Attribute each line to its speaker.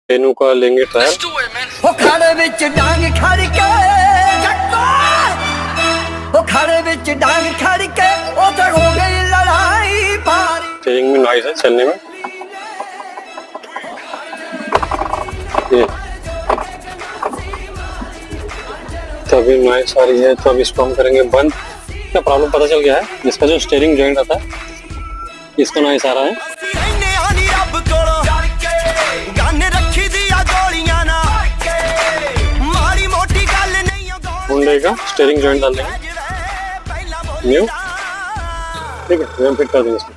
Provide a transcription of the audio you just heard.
Speaker 1: मेनू का लेंगे ट्रायल।
Speaker 2: वो खाने विच डांग खड़ के वो खाने विच डांग खड़ के ओ तो हो गई लड़ाई भारी।
Speaker 1: स्टीयरिंग में नॉइज है चलने में। ये तो अभी नॉइज आ रही है, तो अभी इसको हम करेंगे बंद। क्या प्रॉब्लम पता चल गया है, जिसका जो स्टीयरिंग जॉइंट आता है इसका नॉइज आ रहा है। हुंडई का स्टीयरिंग जॉइंट डाल देंगे न्यू, ठीक है, हम फिट कर देंगे इसको।